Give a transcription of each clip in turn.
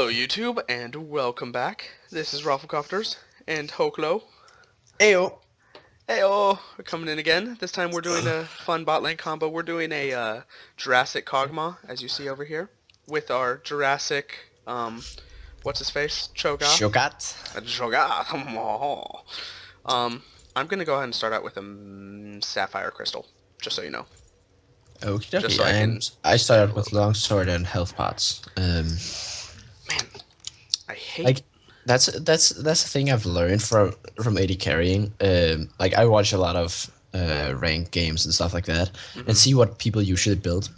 Hello YouTube, and welcome back. This is Rafflecopters and Hoklo. Ayo. Heyo, we're coming in again. This time we're doing a fun bot lane combo. We're doing a Jurassic Kog'Maw, as you see over here, with our Jurassic, what's his face? Cho'Gath? Cho'Gath. Cho'Gath. I'm gonna go ahead and start out with a Sapphire Crystal, just so you know. Okie Just dokie. so I can I spam started a with little longsword and health pots. Man, I hate... Like that's the thing I've learned from AD carrying. Like I watch a lot of ranked games and stuff like that, and see what people usually build.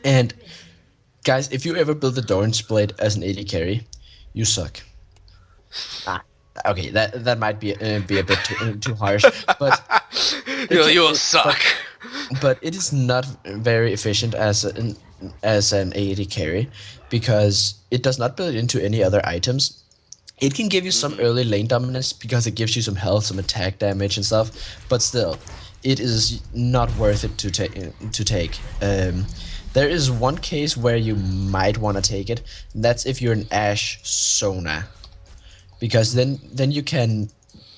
And guys, if you ever build the Doran's Blade as an AD carry, you suck. Ah, okay, that might be a bit too harsh, but You'll suck. but it is not very efficient as an AD carry because it does not build into any other items. It can give you some early lane dominance because it gives you some health, some attack damage and stuff, but still, it is not worth it to take. There is one case where you might want to take it. That's if you're an Ashe Sona, because then you can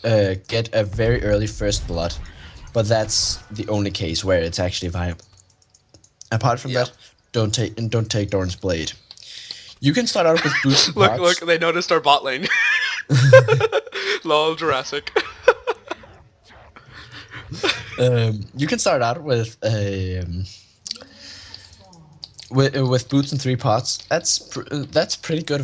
get a very early first blood, but that's the only case where it's actually viable. Apart from that, don't take Doran's Blade. You can start out with boosted pots. Look, they noticed our bot lane. Lol, Jurassic. You can start out with with boots and 3 pots. That's pretty good,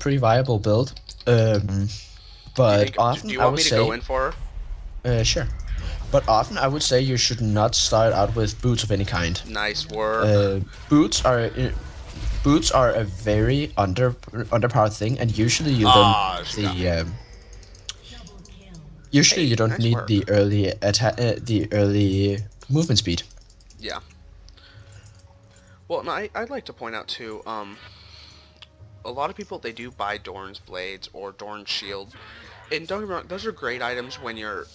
pretty viable build. But often do you I want would me to say, go in for her? Sure. But often I would say you should not start out with boots of any kind. Nice work. Boots are a very underpowered thing, and usually you don't need the early attack, the early movement speed. Yeah. Well, no, I'd like to point out too. A lot of people, they do buy Doran's Blades or Doran's Shield, and don't get me wrong, those are great items when you're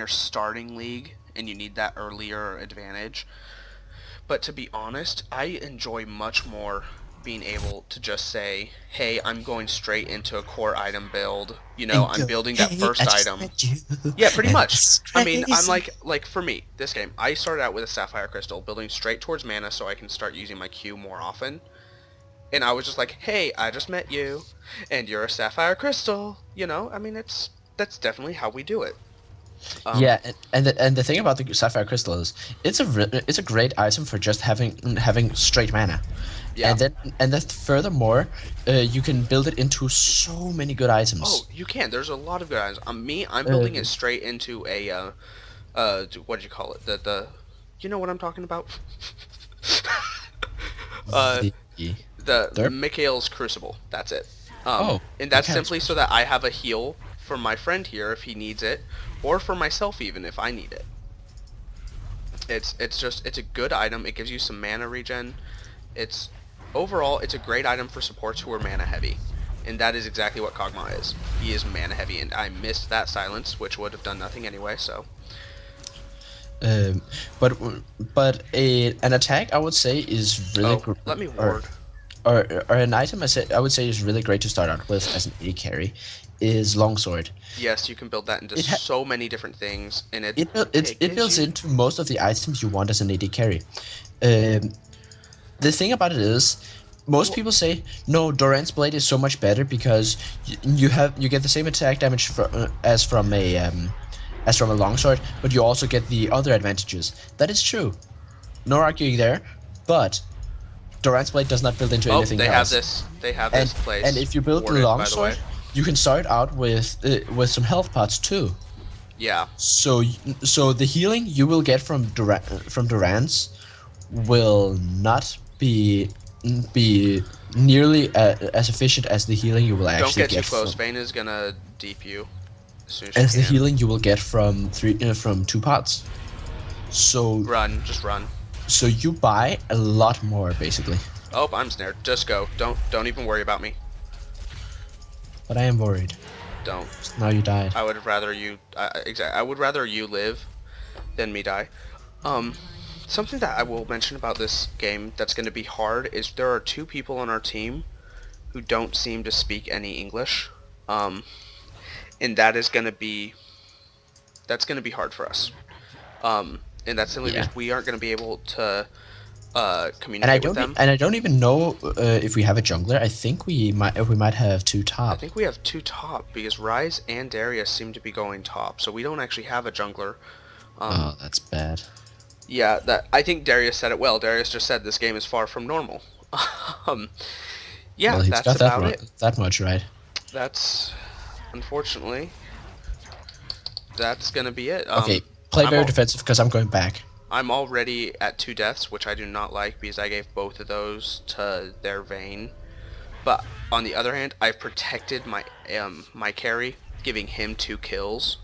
starting League and you need that earlier advantage. But to be honest, I enjoy much more being able to just say, hey, I'm going straight into a core item build. You know, I'm building that first item. Yeah, pretty much. I mean, I'm like for me, this game, I started out with a Sapphire Crystal, building straight towards mana so I can start using my Q more often. And I was just like, hey, I just met you, and you're a Sapphire Crystal. You know, I mean, that's definitely how we do it. Yeah, and the thing about the Sapphire Crystal is it's a great item for just having straight mana. Yeah. And then furthermore, you can build it into so many good items. Oh, you can. There's a lot of good items. I'm building it straight into a what do you call it? The you know what I'm talking about? The Mikhail's Crucible. That's it. And that's simply so that I have a heal for my friend here if he needs it, or for myself even if I need it. It's a good item. It gives you some mana regen. Overall it's a great item for supports who are mana heavy, and that is exactly what Kog'Maw is. He is mana heavy, and I missed that silence, which would have done nothing anyway. So. But an attack I would say is really good. Let me ward. Or an item I would say is really great to start out with as an AD carry is longsword. Yes, you can build that into so many different things, and it builds into most of the items you want as an AD carry. The thing about it is, most people say no, Doran's Blade is so much better because you get the same attack damage as from a longsword, but you also get the other advantages. That is true, no arguing there, but Doran's Blade does not build into anything else. They have this place. And if you build the longsword, you can start out with some health pots too. Yeah. So the healing you will get from Doran's will not be nearly as efficient as the healing you will actually get. Don't get too close. Vayne is gonna deep you as soon as the healing you will get from 2 pots. So just run. So you buy a lot more basically. Oh, I'm snared. Just go. Don't even worry about me. But I am worried. Don't. Now you died. I would rather you. I would rather you live than me die. Something that I will mention about this game that's going to be hard is there are 2 people on our team who don't seem to speak any English, and that's gonna be hard for us. And that's simply Yeah. because we aren't gonna be able to And I communicate with don't them. and I don't even know if we have a jungler. I think we might have two I top. think we have two top because Ryze and Darius seem to be going top, so we don't actually have a jungler. Oh, that's bad. Yeah, that I think Darius said it well. Darius just said this game is far from normal. um, yeah, Well, he's that's got that about it. that much right. That's unfortunately that's gonna be it. Okay, play I'm very al- defensive because I'm going back. I'm already at 2 deaths, which I do not like because I gave both of those to their Vayne. But on the other hand, I've protected my carry, giving him 2 kills.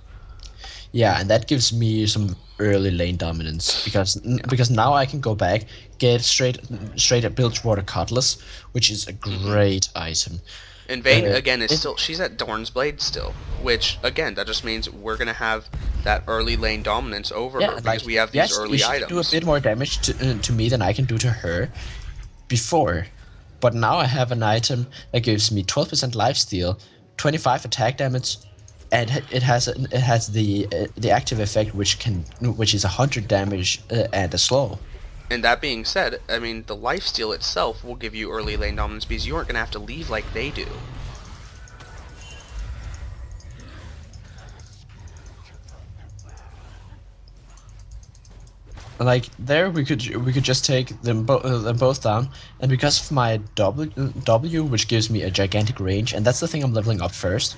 Yeah, and that gives me some early lane dominance Yeah. because now I can go back, get straight at Bilgewater Cutlass, which is a great item. And Vayne Uh, again is it, still she's at Dorn's Blade still, which again that just means we're gonna have that early lane dominance over her yeah, because we have these yes, early she can do a items. bit more damage to me than I can do to her before, but now I have an item that gives me 12% lifesteal, 25 attack damage, and it has the active effect which is 100 damage and a slow. And that being said, I mean the lifesteal itself will give you early lane dominance because you aren't gonna have to leave like they do. Like there, we could just take them both down, and because of my W, which gives me a gigantic range, and that's the thing I'm leveling up first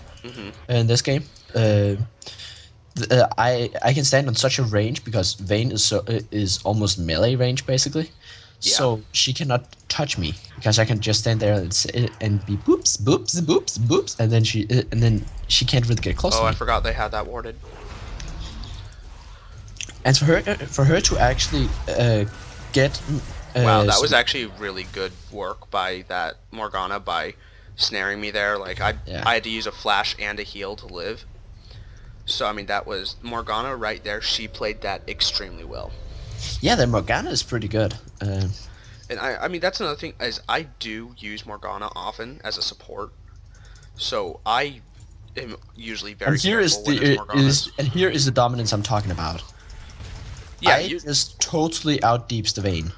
in this game. I can stand on such a range because Vayne is almost melee range basically, Yeah. so she cannot touch me because I can just stand there and be boops boops boops boops, and then she can't really get close Oh, to I me. forgot they had that warded. And for her to actually get Wow, that some- was actually really good work by that Morgana by snaring me there. Like Yeah. I had to use a flash and a heal to live. So I mean that was Morgana right there. She played that extremely well. Yeah, the Morgana is pretty good. And I mean that's another thing is I do use Morgana often as a support. So I am usually very And here is careful when it's Morgana's. here is the dominance I'm talking about. Yeah, I just totally out deeps the Vayne.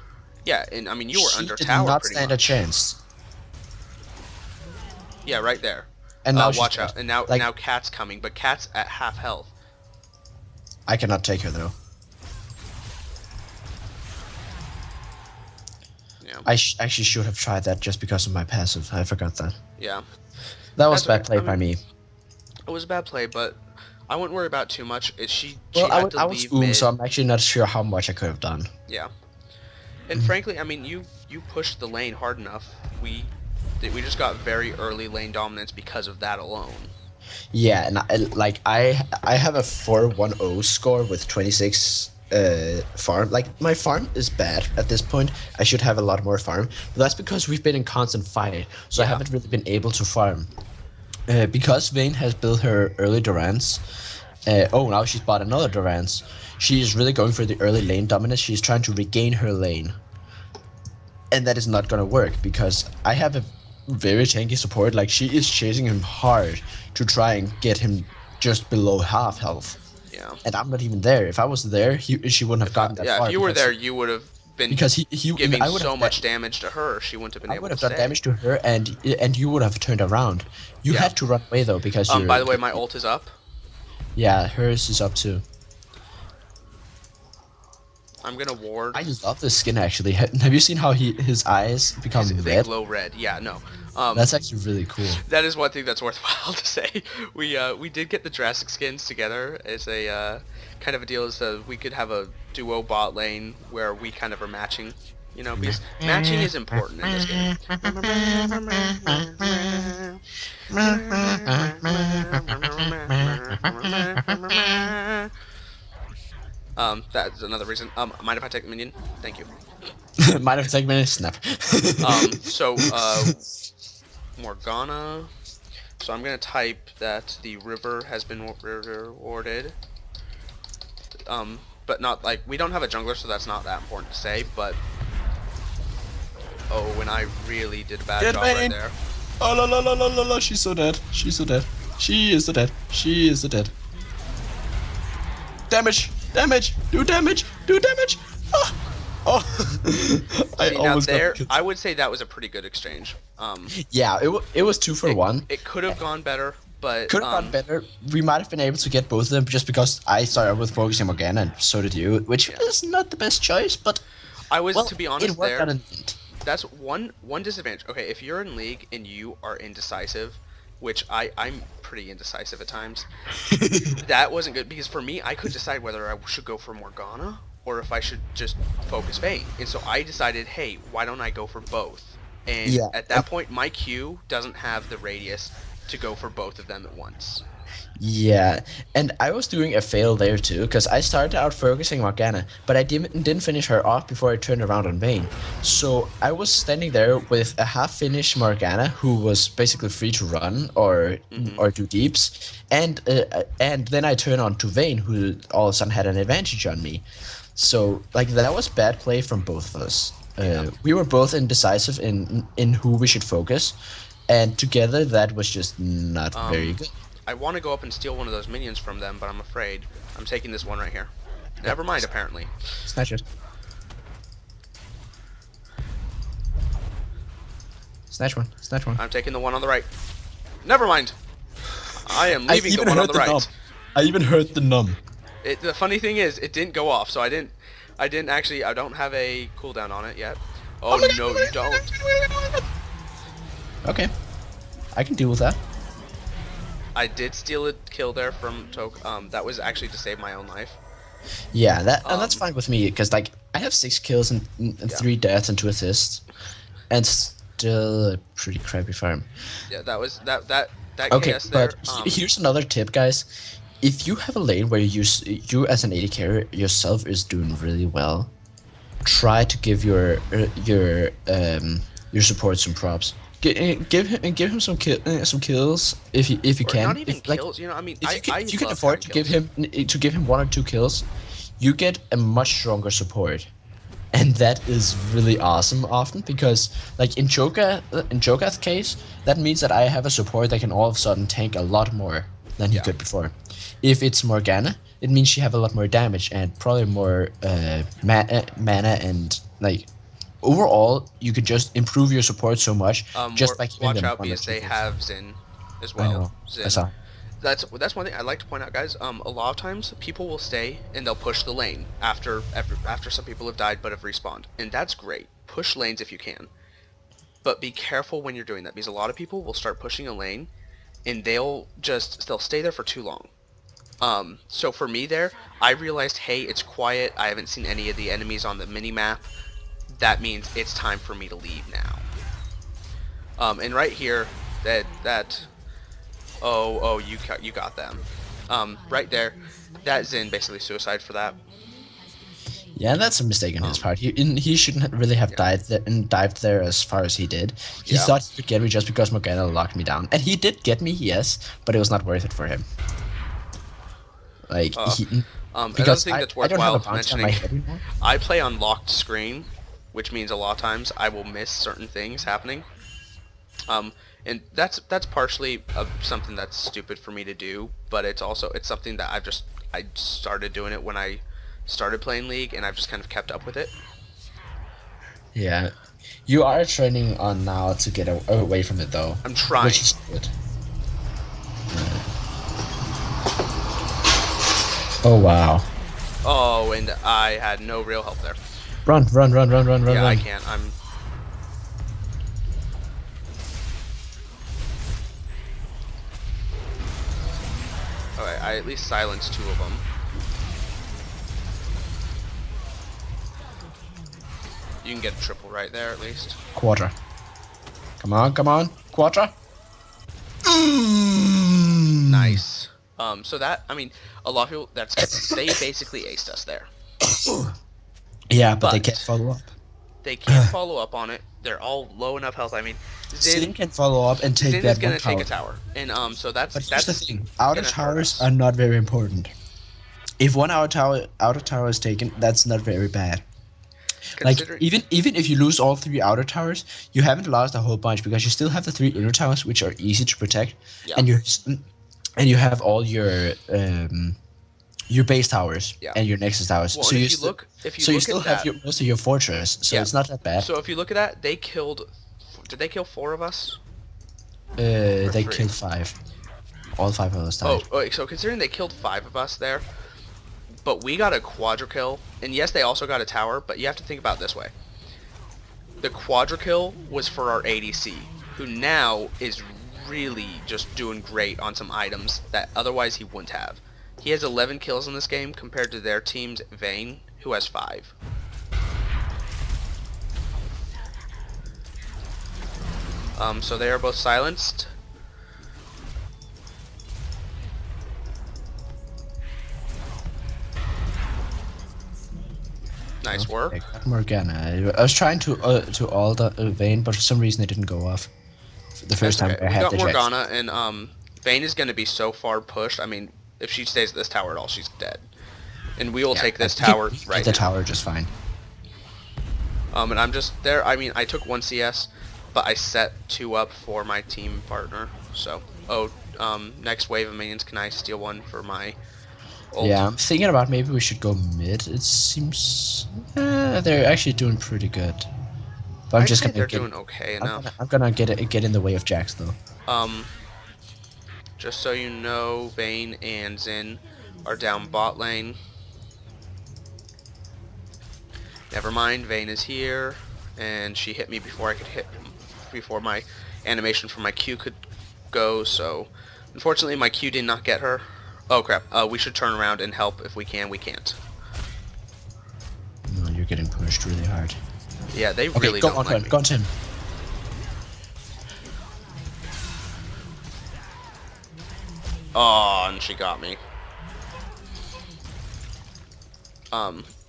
yeah, and I mean you were She under did tower not pretty stand a much. chance. Yeah, right there. And now she's Watch dead. out. And now Like- now Cat's coming, but Cat's at half health. I cannot take her though. Yeah. I actually should have tried that just because of my passive. I forgot that. Yeah. That was That's bad okay. play I by mean, me. It was a bad play, but I wouldn't worry about too much. She Well, had to I was leave mid. so I'm actually not sure how much I could have done. Yeah. And frankly, I mean, you pushed the lane hard enough. We just got very early lane dominance because of that alone. Yeah, and I have a 410 score with 26 farm. Like my farm is bad at this point. I should have a lot more farm, but that's because we've been in constant fight, so I Yeah. haven't really been able to farm. Because Vayne has built her early Durance. Now she's bought another Durance. She is really going for the early lane dominance. She's trying to regain her lane, and that is not gonna work because I have a very tanky support. Like she is chasing him hard to try and get him just below half health, Yeah. and I'm not even there. If I was there, she wouldn't have gotten that Yeah, far. if you were because- there, you would have been because he giving I would so have much damage to her. She wouldn't have been I able would to have done stay. damage to her, and you would have turned around. You Yeah. had to run away though because you're. By the way, my ult is up. Yeah, hers is up too. I'm gonna ward. I love this skin actually. Have you seen how his eyes become They red? glow red. Yeah, no. That's actually really cool. That is one thing that's worthwhile to say. We did get the Jurassic skins together as a kind of a deal. As we could have a duo bot lane where we kind of are matching. You know, because matching is important in this game. That's another reason. Mind if I take a minion? Thank you. Might have taken a snap. So, Morgana. So I'm gonna type that the river has been rewarded. But not like we don't have a jungler, so that's not that important to say. But oh, when I really did a bad Good job right lane. there. Oh la la la la la la! She's so dead. She's so dead. She is so dead. She is so dead. Damage! Damage! Do damage! Do damage! Ah! Oh! I See, now almost got there, killed. I would say that was a pretty good exchange. Yeah, it was 2-for-1. It could have gone better, but Could have gone better. We might have been able to get both of them just because I started with focusing Morgana and so did you, which is not the best choice, but I was, well, to be honest, it worked there. out in the end. That's one disadvantage. Okay, if you're in League and you are indecisive, which I'm pretty indecisive at times, that wasn't good because for me, I could decide whether I should go for Morgana or if I should just focus Vayne. And so I decided, hey, why don't I go for both? And Yeah. at that point, my Q doesn't have the radius to go for both of them at once. Yeah, and I was doing a fail there too, because I started out focusing Morgana, but I didn't finish her off before I turned around on Vayne. So I was standing there with a half-finished Morgana who was basically free to run or do deeps, and then I turn on to Vayne, who all of a sudden had an advantage on me. So like that was bad play from both of us. We were both indecisive in who we should focus, and together that was just not very good. I want to go up and steal one of those minions from them, but I'm afraid. I'm taking this one right here. Never mind, apparently. Snatch it. Snatch one. Snatch one. I'm taking the one on the right. Never mind. I am leaving the even one on heard the right. Numb. I even heard the numb. The funny thing is, it didn't go off, so I didn't actually, I don't have a cooldown on it yet. Oh, no, you don't. Okay. I can deal with that. I did steal a kill there from that was actually to save my own life. Yeah, and that's fine with me, because like I have 6 kills and 3 deaths and 2 assists, and still a pretty crappy farm. Yeah, that was that Okay, KS there. but here's another tip, guys. If you have a lane where you as an AD carry yourself is doing really well, try to give your support some props. Give him some kills if you can. Not even if, like, kills, you know. I mean, if you can love afford to having give him 1 or 2 kills, you get a much stronger support, and that is really awesome often because like in Cho'Gath's case, that means that I have a support that can all of a sudden tank a lot more than he could before. If it's Morgana, it means she have a lot more damage and probably more mana and like. Overall, you could just improve your support so much just by giving watch them out 1 or because 2 they kills. have Xin as well. I know. Xin. I saw. That's one thing I'd like to point out, guys. A lot of times people will stay and they'll push the lane after some people have died but have respawned, and that's great. Push lanes if you can, but be careful when you're doing that because a lot of people will start pushing a lane and they'll stay there for too long. So for me there, I realized, hey, it's quiet. I haven't seen any of the enemies on the mini map. That means it's time for me to leave now. And right here, you got them. Right there, that Xin basically suicide for that. Yeah, that's a mistake on his part. He shouldn't really have dived there as far as he did. He thought he could get me just because Morgana locked me down, and he did get me, yes, but it was not worth it for him. Like because another thing that's I don't have a worthwhile bounce on my mentioning, head anymore. I play on locked screen, which means a lot of times I will miss certain things happening. And that's partially something that's stupid for me to do, but it's something that I started doing it when I started playing League, and I've just kind of kept up with it. Yeah, you are training on now to get away from it though. I'm trying. Which is good. Oh wow. Oh, and I had no real help there. Run! Yeah, I can't. Alright, I at least silenced 2 of them. You can get a triple right there at least. Quadra. Come on, Quadra. Nice. So that, I mean, a lot of people, they basically aced us there. Yeah, but they can't follow up. They can't follow up on it. They're all low enough health. I mean, Xin can follow up and take Xin that is gonna one tower. take a tower, and so that's But here's the thing: outer gonna hurt towers us. are not very important. If one outer tower is taken, that's not very bad. Like Considering, even if you lose all 3 outer towers, you haven't lost a whole bunch because you still have the 3 inner towers, which are easy to protect, yeah, and you have all your base towers yeah. and your nexus towers. Well, and if you So you look still at have that, your most of your fortress. So yeah. it's not that bad. So if you look at that, they killed. Did they kill 4 of us or They 3? killed 5. All 5 of us Oh, died. wait, so considering they killed 5 of us there, but we got a quadra kill, and yes, they also got a tower, but you have to think about it this way. The quadra kill was for our ADC, who now is really just doing great on some items that otherwise he wouldn't have. He has 11 kills in this game compared to their team's Vayne, who has 5. So they are both silenced. Nice work. Okay, got Morgana. I was trying to all the Vayne, but for some reason it didn't go off. The first That's time okay. I We had got the Jax. Morgana, and Vayne is going to be so far pushed. I mean, if she stays at this tower at all, she's dead. And we will take this tower We can right get the now. tower just fine. And I'm just there. I mean, I took 1 CS, but I set 2 up for my team partner. So, next wave of minions, can I steal 1 for my ult? Yeah, I'm thinking about maybe we should go mid. It seems they're actually doing pretty good. But I'm I'd just say gonna they're get. doing okay enough. I'm gonna get in the way of Jax though. Just so you know, Vayne and Xin are down bot lane. Never mind, Vayne is here, and she hit me before I could before my animation for my Q could go, so unfortunately my Q did not get her. Oh crap, we should turn around and help if we can. We can't. No, you're getting pushed really hard. Yeah, they Okay, really go don't on like him. me. Go on to him. Oh, and she got me.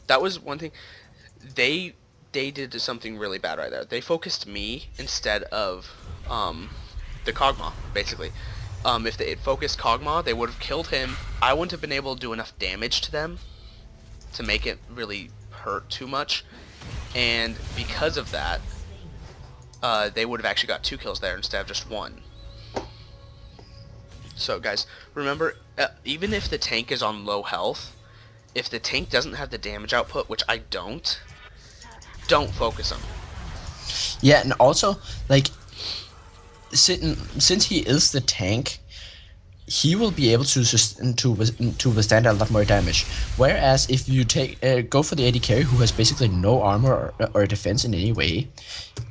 That was one thing. They did something really bad right there. They focused me instead of the Kog'Maw, basically. If they had focused Kog'Maw, they would have killed him. I wouldn't have been able to do enough damage to them to make it really hurt too much. And because of that, they would have actually got 2 kills there instead of just 1. So guys, remember, even if the tank is on low health, if the tank doesn't have the damage output, which I don't focus him. Yeah, and also like since he is the tank, he will be able to withstand a lot more damage. Whereas if you go for the AD carry who has basically no armor or defense in any way,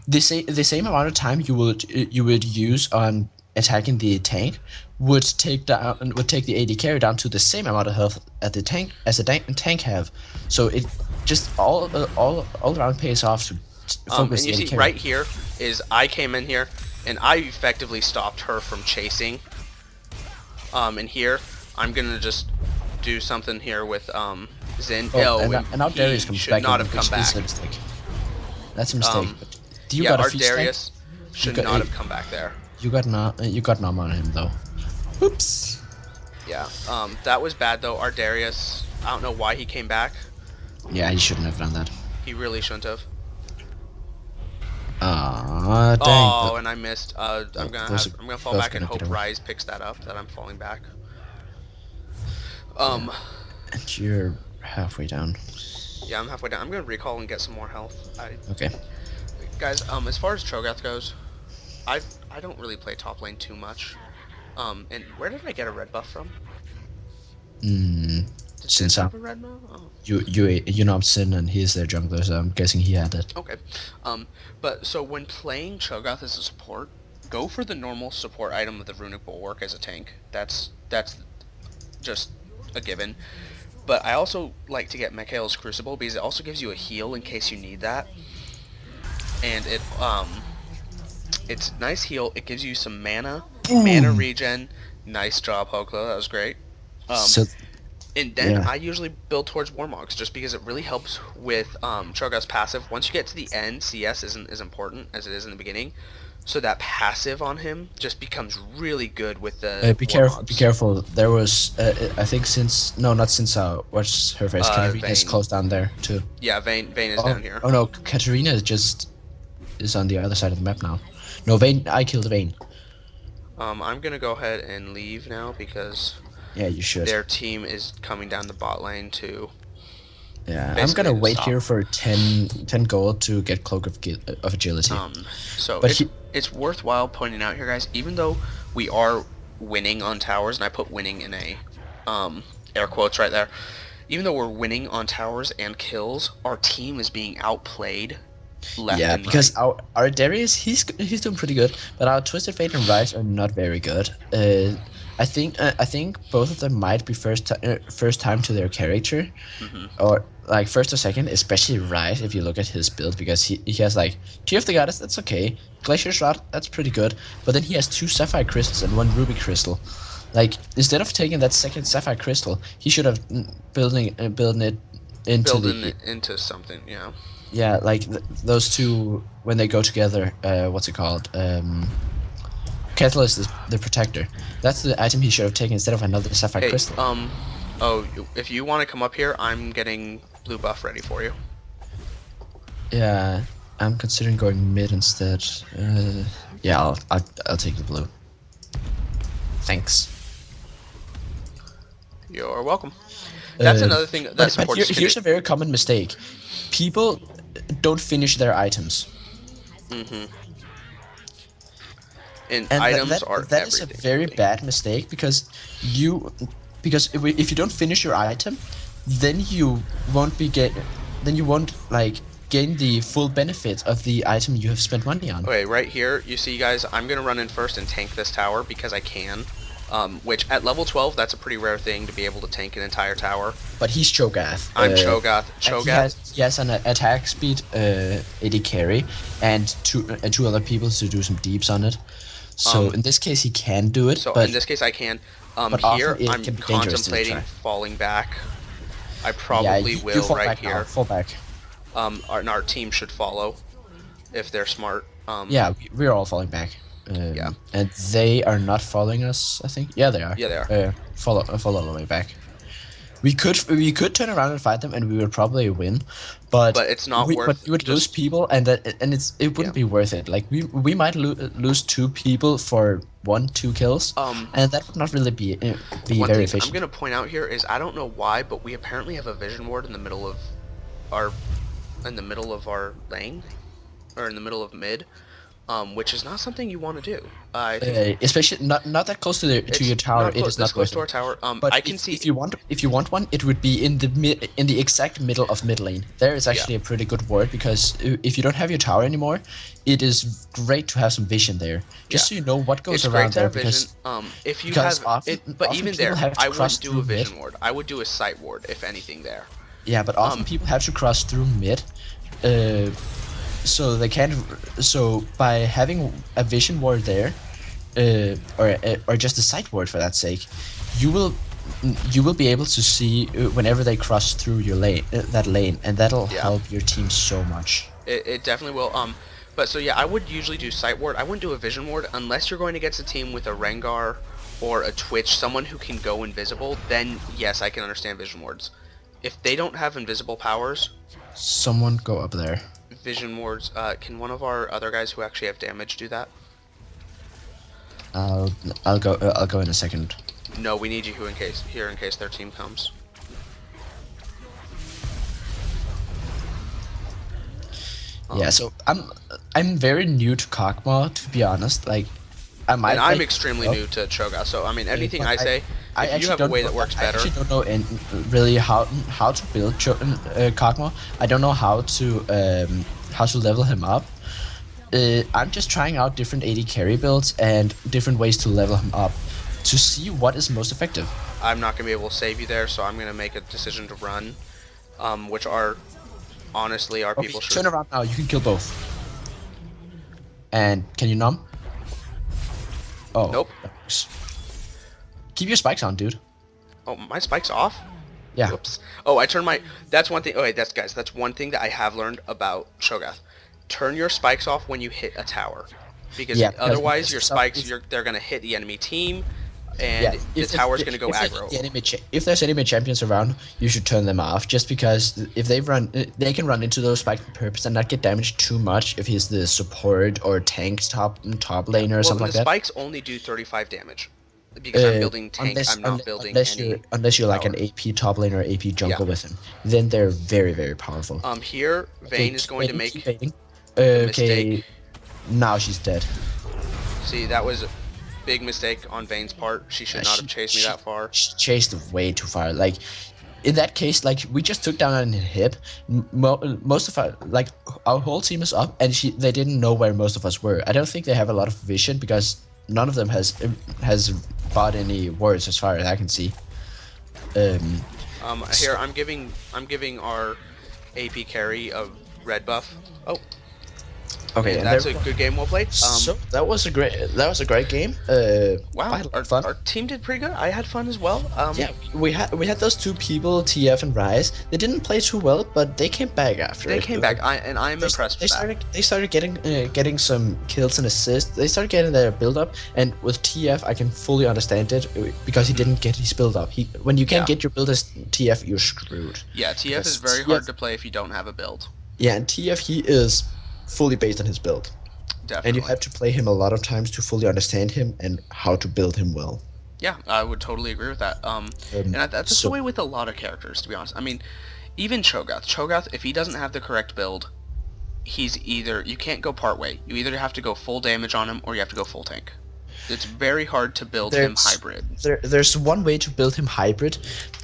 the same amount of time you would use on attacking the tank would take the AD carry down to the same amount of health at the tank as the tank have. So it just all around pays off to focus And you the AD see carry. right here is I came in here and I effectively stopped her from chasing. And here I'm gonna just do something here with Xin. And now Darius he comes should back not in, have come which is back. a mistake. That's a mistake. But you Yeah, got a our feast tank? Darius should got not a- have come back there. You got Nom on him though. Oops. Yeah, that was bad though. Our Darius, I don't know why he came back. Yeah, he shouldn't have done that. He really shouldn't have. Ah, dang. Oh, and I missed. I'm gonna those fall both back and gonna hope get away. Rise picks that up. That I'm falling back. And you're halfway down. Yeah, I'm halfway down. I'm gonna recall and get some more health. Okay. Guys, as far as Cho'Gath goes, I don't really play top lane too much. And where did I get a red buff from? Did Sin Since have a red buff? Oh. you know Sin and he's their jungler, so I'm guessing he had it. Okay. But so when playing Cho'Gath as a support, go for the normal support item of the Runic Bulwark as a tank. That's just a given. But I also like to get Mikhail's Crucible because it also gives you a heal in case you need that. And it's nice heal. It gives you some mana, mana regen. Nice job, Hoklo. That was great. And then yeah. I usually build towards Warmogs just because it really helps with Cho'Gath's passive. Once you get to the end, CS isn't as important as it is in the beginning. So that passive on him just becomes really good with the Be war careful. Be mobs. careful. There was, I think since no, not since what's her face? Katarina is Vayne. close down there too. Yeah, Vayne is Oh, down here. oh no, Katarina is on the other side of the map now. No, Vayne. I killed Vayne. I'm gonna go ahead and leave now because Yeah, you should. their team is coming down the bot lane to Yeah, I'm basically gonna to wait stop. here for 10 gold to get Cloak of Agility. So But it's worthwhile pointing out here, guys. Even though we are winning on towers, and I put winning in a air quotes right there. Even though we're winning on towers and kills, our team is being outplayed left yeah, and right. because our Darius he's doing pretty good, but our Twisted Fate and Rise are not very good. I think both of them might be first time to their character, or like first or second, especially Rise if you look at his build, because he has like Tear of the Goddess, that's okay, Glacier Shroud, that's pretty good, but then he has 2 Sapphire Crystals and 1 Ruby Crystal. Like instead of taking that second Sapphire Crystal, he should have building it into Building the it into something, yeah. yeah, like those two when they go together. What's it called? Catalyst is the protector. That's the item he should have taken instead of another Sapphire Hey, Crystal. oh, if you want to come up here, I'm getting blue buff ready for you. Yeah, I'm considering going mid instead. Yeah, I'll take the blue. Thanks. You're welcome. That's another thing that's But important. here's a very common mistake. People don't finish their items. And And items are that is a everything. very really. bad mistake because if you don't finish your item, then you won't like gain the full benefit of the item you have spent money on. Okay, right here, you see, guys, I'm gonna run in first and tank this tower because I can. Which at level 12, that's a pretty rare thing to be able to tank an entire tower. But he's Cho'Gath. I'm Cho'Gath. And he has an attack speed 80 carry and two other people to do some deeps on it. So in this case he can do it. So but in this case, I can. but Here, often it I'm can be dangerous to contemplating try. falling back. I Yeah, probably you will fall right back now, here. fall back. Our team should follow if they're smart. Yeah, we're all falling back. Yeah. And they are not following us, I think. Yeah, they are. Yeah, they are. Follow all the way back. We could turn around and fight them, and we would probably win, but it's not worth But we would lose just- people, and it wouldn't be worth it. Like we might lose 2 people for 1-2 kills, and that would not really be One very thing efficient. I'm gonna point out here is I don't know why, but we apparently have a vision ward in the middle of our lane, or in the middle of mid, which is not something you want to do. I think Especially not that close to your tower. It is this not close worth to our it. tower. But I can see if you want one, it would be in the exact middle of mid lane. There is actually a pretty good ward because if you don't have your tower anymore, it is great to have some vision there, just so you know what goes it's great around to there. have vision. If you because have often- it, but often even people there, have to I cross wouldn't do a through mid. vision ward. I would do a sight ward if anything there. Yeah, but often people have to cross through mid, so they can't. So by having a vision ward there, or just a sight ward for that sake, you will be able to see whenever they cross through your lane, that lane, and that'll help your team so much. It definitely will. But so yeah, I would usually do sight ward. I wouldn't do a vision ward unless you're going against a team with a Rengar or a Twitch, someone who can go invisible. Then yes, I can understand vision wards. If they don't have invisible powers, Someone go up there. vision wards. Can one of our other guys who actually have damage do that? I'll go in a second. No, we need you in case their team comes. Yeah, so I'm very new to Kog'Maw, to be honest. Like, And I'm extremely new to Cho'Gath, so I mean, anything I say, if you have a way that works better. I actually don't know really how to build Kog'Maw. I don't know how to level him up. I'm just trying out different AD carry builds and different ways to level him up to see what is most effective. I'm not gonna be able to save you there, so I'm gonna make a decision to run, which are honestly our people should. Turn around now. You can kill both. And can you numb? Oh. Nope. Keep your spikes on, dude. Oh, my spike's off? Yeah. Whoops. Oh, I turned my... That's one thing... Okay, that's one thing that I have learned about Cho'Gath. Turn your spikes off when you hit a tower. because Yeah, otherwise your because some, spikes they're gonna hit the enemy team, yeah, and the tower's gonna go aggro. if there's enemy champions around, you should turn them off. Just because if they can run into those spikes on purpose and not get damaged too much if he's the support or tank top Yeah. laner or Well, something and like the that. spikes only do 35 damage because I'm building tank. Unless I'm not building unless you're like an tower. AP top laner or AP Yeah. jungle with him, then they're very very powerful. Here Okay, Vayne is keep going to baiting, keep make baiting. the Okay, mistake. now she's dead. See, that was a big mistake on Vayne's part. She should not have chased me that far. She chased way too far. Like in that case, like we just took down an hip. Most of our whole team is up, and they didn't know where most of us were. I don't think they have a lot of vision because none of them has bought any wards as far as I can see. Here I'm giving our AP carry a red buff. Oh, Okay, and that's a good game well played. So that was a great game. Wow, I had fun. our team did pretty good. I had fun as well. Yeah, we had those two people, TF and Rise. They didn't play too well, but they came back after. They it. came back, and I'm impressed with that. They started getting some kills and assists. They started getting their build up, and with TF, I can fully understand it because he didn't get his build up. When you can't get your build as TF, you're screwed. Yeah, TF is very hard to play if you don't have a build. Yeah, and TF he is fully based on his build. Definitely. And you have to play him a lot of times to fully understand him and how to build him well. Yeah, I would totally agree with that. And that's the way with a lot of characters, to be honest. I mean, even Cho'Gath. Cho'Gath, if he doesn't have the correct build, you can't go part way. You either have to go full damage on him or you have to go full tank. It's very hard to build him hybrid. There's one way to build him hybrid,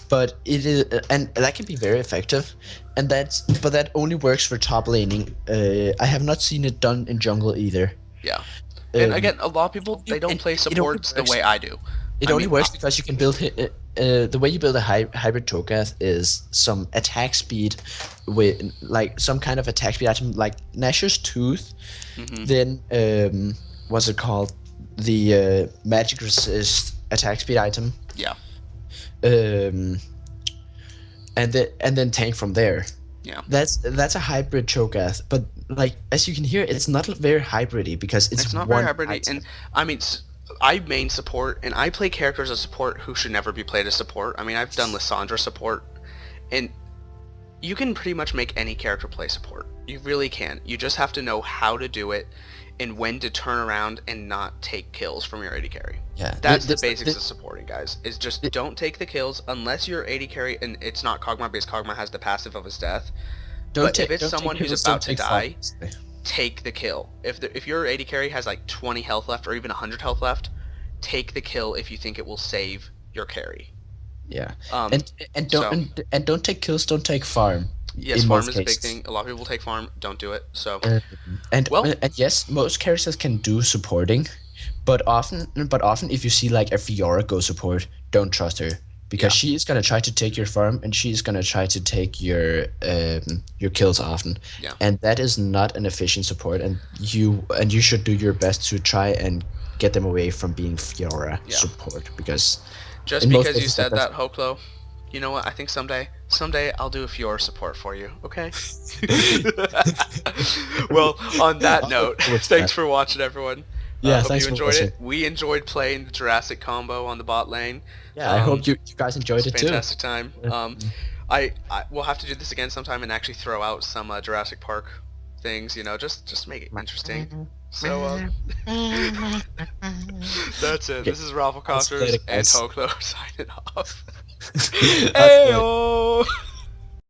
but it is, and that can be very effective, but that only works for top laning. I have not seen it done in jungle either. Yeah, and again, a lot of people they don't play supports the way I do. It only works because you can build the way you build a hybrid Cho'Gath is some attack speed with like some kind of attack speed item like Nashor's Tooth. Then what's it called? The magic resist attack speed item. Yeah. And then tank from there. Yeah. That's a hybrid Cho'Gath, but like as you can hear, it's not very hybridy because it's not one very hybridy. item. And I mean, I main support, and I play characters as support who should never be played as support. I mean, I've done Lissandra support, and you can pretty much make any character play support. You really can. You just have to know how to do it and when to turn around and not take kills from your AD carry. Yeah, That's the basics of supporting, guys. Is just don't take the kills unless you're AD carry and it's not Kog'Maw because Kog'Maw has the passive of his death. But if it's someone who's about to die, take the kill. If your AD carry has like 20 health left or even 100 health left, take the kill if you think it will save your carry. Yeah. And don't take kills, don't take farm. Yes, farm is a big thing. A lot of people take farm, don't do it. So and yes, most characters can do supporting, but often if you see like a Fiora go support, don't trust her because she's gonna try to take your farm and she's gonna try to take your kills often. Yeah. And that is not an efficient support, and you should do your best to try and get them away from being Fiora support because just because you said that, Hoklo, you know what? I think someday I'll do a Fiora support for you, okay? Well, on that note, thanks for watching, everyone. Yeah, hope you enjoyed it. We enjoyed playing the Jurassic combo on the bot lane. Yeah, I hope you guys enjoyed it too. Fantastic time. I we'll have to do this again sometime and actually throw out some Jurassic Park things, you know, just make it interesting. So that's it. This is Rafflecopters and Hoklo signing off. Heyo!